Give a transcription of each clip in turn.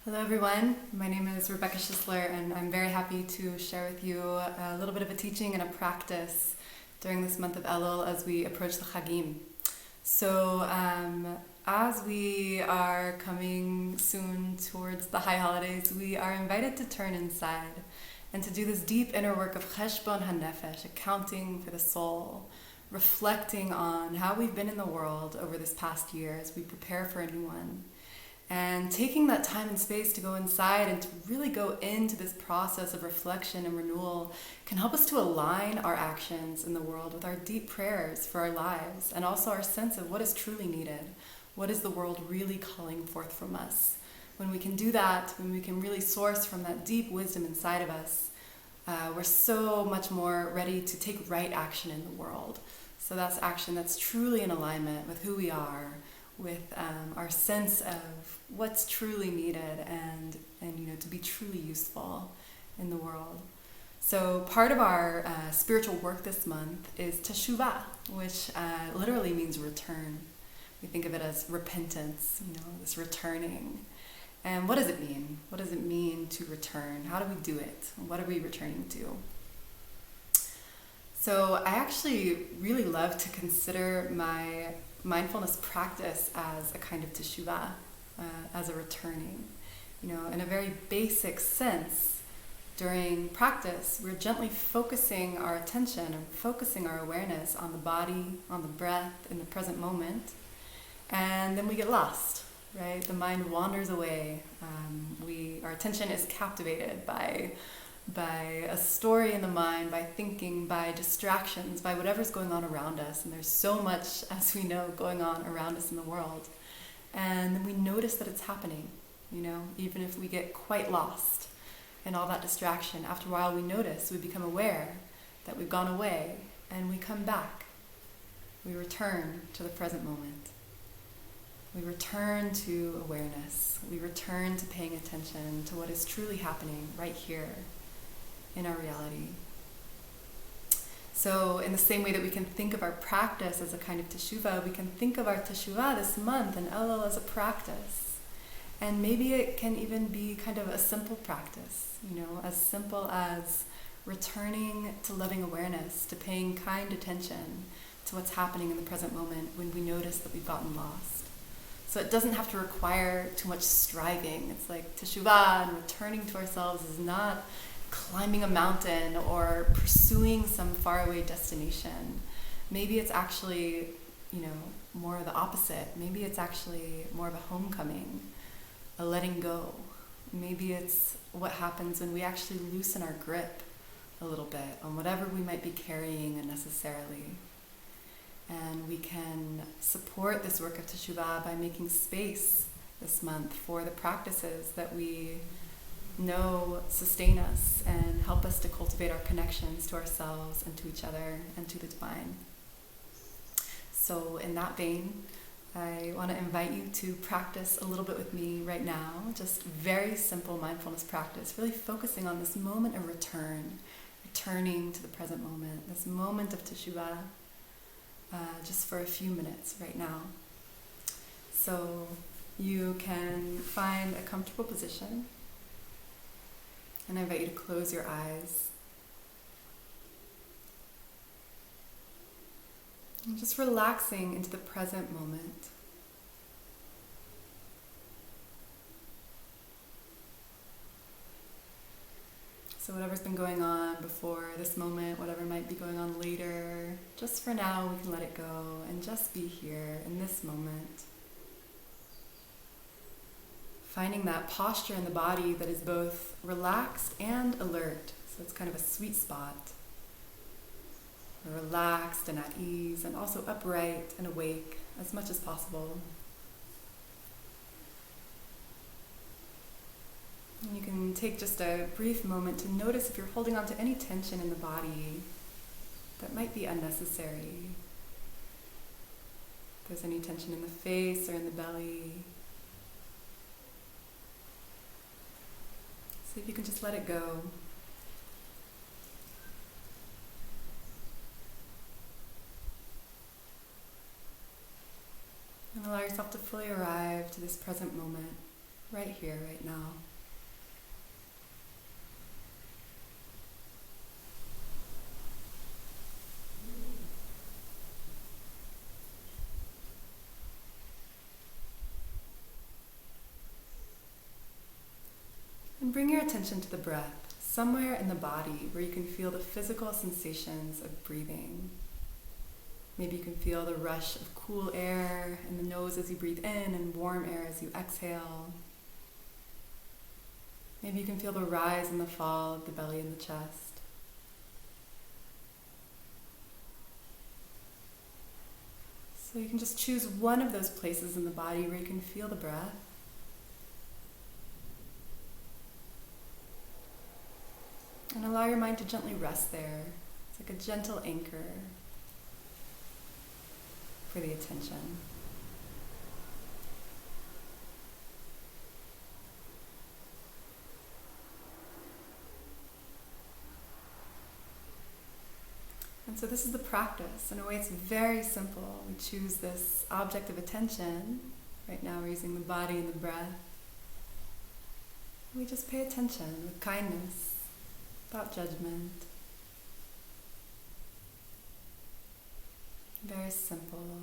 Hello everyone, my name is Rebecca Schisler and I'm very happy to share with you a little bit of a teaching and a practice during this month of Elul as we approach the Chagim. So as we are coming soon towards the high holidays, we are invited to turn inside and to do this deep inner work of Cheshbon HaNefesh, accounting for the soul, reflecting on how we've been in the world over this past year as we prepare for a new one. And taking that time and space to go inside and to really go into this process of reflection and renewal can help us to align our actions in the world with our deep prayers for our lives and also our sense of what is truly needed. What is the world really calling forth from us? When we can do that, when we can really source from that deep wisdom inside of us, we're so much more ready to take right action in the world. So that's action that's truly in alignment with who we are, with our sense of what's truly needed and to be truly useful in the world. So part of our spiritual work this month is Teshuva, which literally means return. We think of it as repentance, this returning. And what does it mean? What does it mean to return? How do we do it? What are we returning to? So I actually really love to consider my mindfulness practice as a kind of teshuva, as a returning. In a very basic sense, during practice, we're gently focusing our attention and focusing our awareness on the body, on the breath, in the present moment, and then we get lost, right? The mind wanders away. Our attention is captivated by a story in the mind, by thinking, by distractions, by whatever's going on around us. And there's so much, as we know, going on around us in the world. And then we notice that it's happening, even if we get quite lost in all that distraction. After a while, we notice, we become aware that we've gone away, and we come back. We return to the present moment. We return to awareness. We return to paying attention to what is truly happening right here in our reality. So in the same way that we can think of our practice as a kind of teshuva, we can think of our teshuva this month and Elul as a practice. And maybe it can even be kind of a simple practice, as simple as returning to loving awareness, to paying kind attention to what's happening in the present moment when we notice that we've gotten lost. So it doesn't have to require too much striving. It's like teshuva and returning to ourselves is not climbing a mountain or pursuing some faraway destination. Maybe it's actually, more of the opposite. Maybe it's actually more of a homecoming, a letting go. Maybe it's what happens when we actually loosen our grip a little bit on whatever we might be carrying unnecessarily. And we can support this work of Teshuva by making space this month for the practices that we know sustain us and help us to cultivate our connections to ourselves and to each other and to the divine. So in that vein, I want to invite you to practice a little bit with me right now, just very simple mindfulness practice, really focusing on this moment of returning to the present moment, this moment of Teshuva, just for a few minutes right now. So you can find a comfortable position, and I invite you to close your eyes. And just relaxing into the present moment. So whatever's been going on before this moment, whatever might be going on later, just for now we can let it go and just be here in this moment. Finding that posture in the body that is both relaxed and alert. So it's kind of a sweet spot. We're relaxed and at ease and also upright and awake as much as possible. And you can take just a brief moment to notice if you're holding on to any tension in the body that might be unnecessary. If there's any tension in the face or in the belly, see if you can just let it go. And allow yourself to fully arrive to this present moment. right here, right now. And bring your attention to the breath, somewhere in the body where you can feel the physical sensations of breathing. Maybe you can feel the rush of cool air in the nose as you breathe in and warm air as you exhale. Maybe you can feel the rise and the fall of the belly and the chest. So you can just choose one of those places in the body where you can feel the breath. And allow your mind to gently rest there. It's like a gentle anchor for the attention. And so this is the practice. In a way, it's very simple. We choose this object of attention. Right now we're using the body and the breath. We just pay attention with kindness, without judgment. Very simple.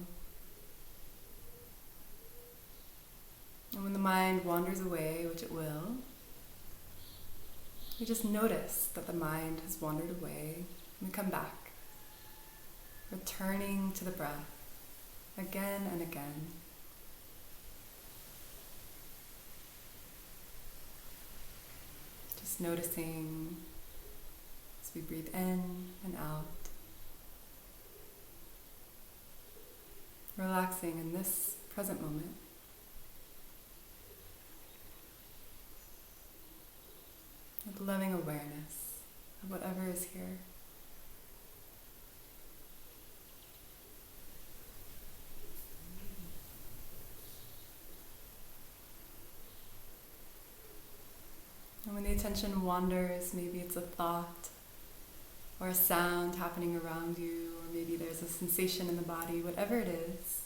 And when the mind wanders away, which it will, we just notice that the mind has wandered away, and we come back, returning to the breath again and again. Just noticing as we breathe in and out, relaxing in this present moment. With loving awareness of whatever is here. And when the attention wanders, maybe it's a thought or a sound happening around you, or maybe there's a sensation in the body, whatever it is,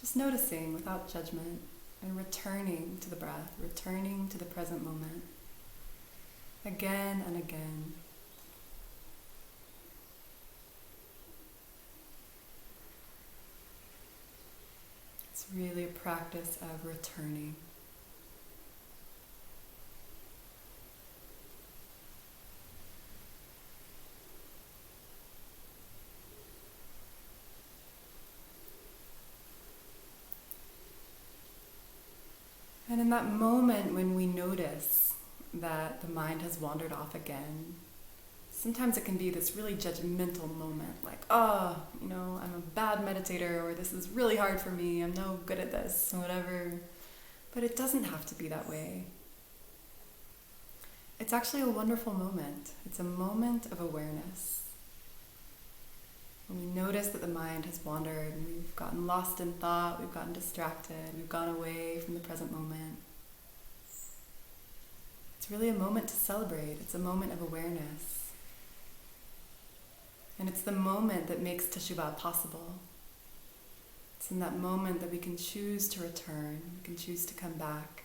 just noticing without judgment and returning to the breath, returning to the present moment, again and again. It's really a practice of returning. And in that moment when we notice that the mind has wandered off again, sometimes it can be this really judgmental moment, like, oh, I'm a bad meditator, or this is really hard for me, I'm no good at this, whatever. But it doesn't have to be that way. It's actually a wonderful moment. It's a moment of awareness. When we notice that the mind has wandered and we've gotten lost in thought, we've gotten distracted, we've gone away from the present moment. It's really a moment to celebrate. It's a moment of awareness. And it's the moment that makes Teshuva possible. It's in that moment that we can choose to return, we can choose to come back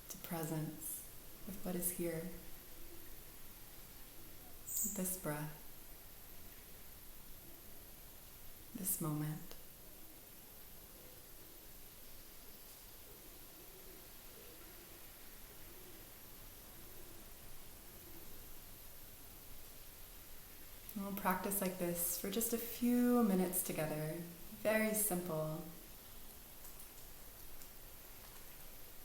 to presence with what is here. This breath, this moment. And we'll practice like this for just a few minutes together. Very simple.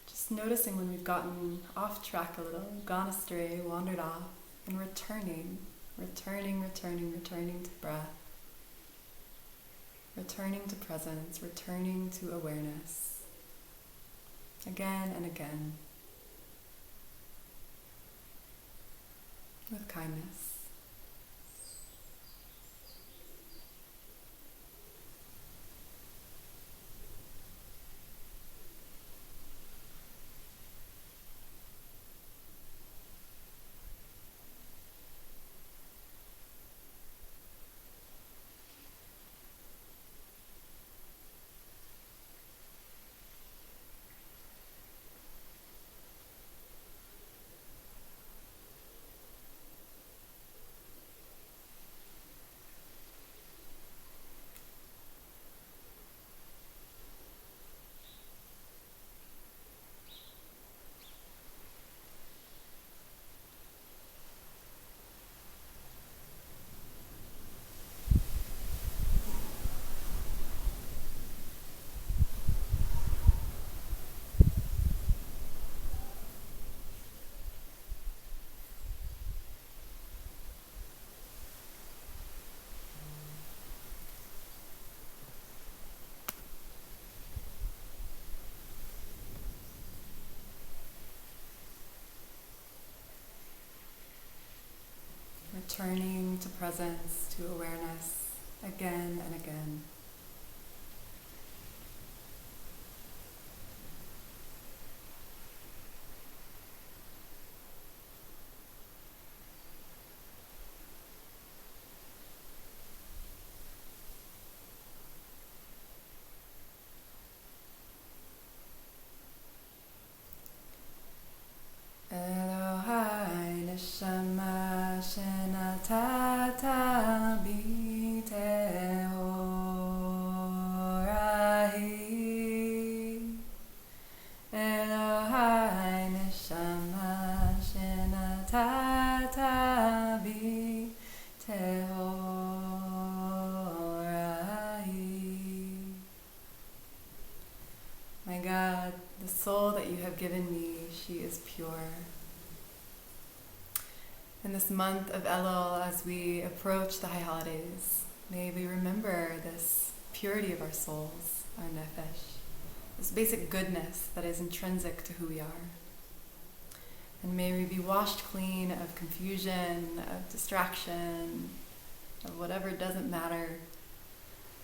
Just noticing when we've gotten off track a little, gone astray, wandered off, and returning to breath, returning to presence, returning to awareness, again and again, with kindness. presence, to awareness, again and again. Elohai neshama shenatata b'tehorahi. Elohai neshama shenatata b'tehorahi. My God, the soul that you have given me, she is pure. In this month of Elul, as we approach the high holidays, may we remember this purity of our souls, our nefesh, this basic goodness that is intrinsic to who we are. And may we be washed clean of confusion, of distraction, of whatever doesn't matter,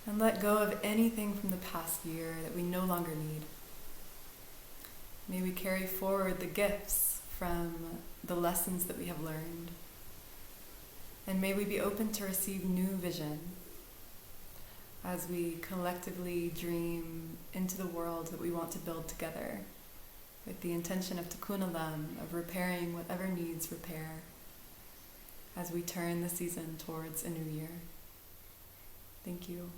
and let go of anything from the past year that we no longer need. May we carry forward the gifts from the lessons that we have learned. And may we be open to receive new vision as we collectively dream into the world that we want to build together, with the intention of tikkun olam, of repairing whatever needs repair, as we turn the season towards a new year. Thank you.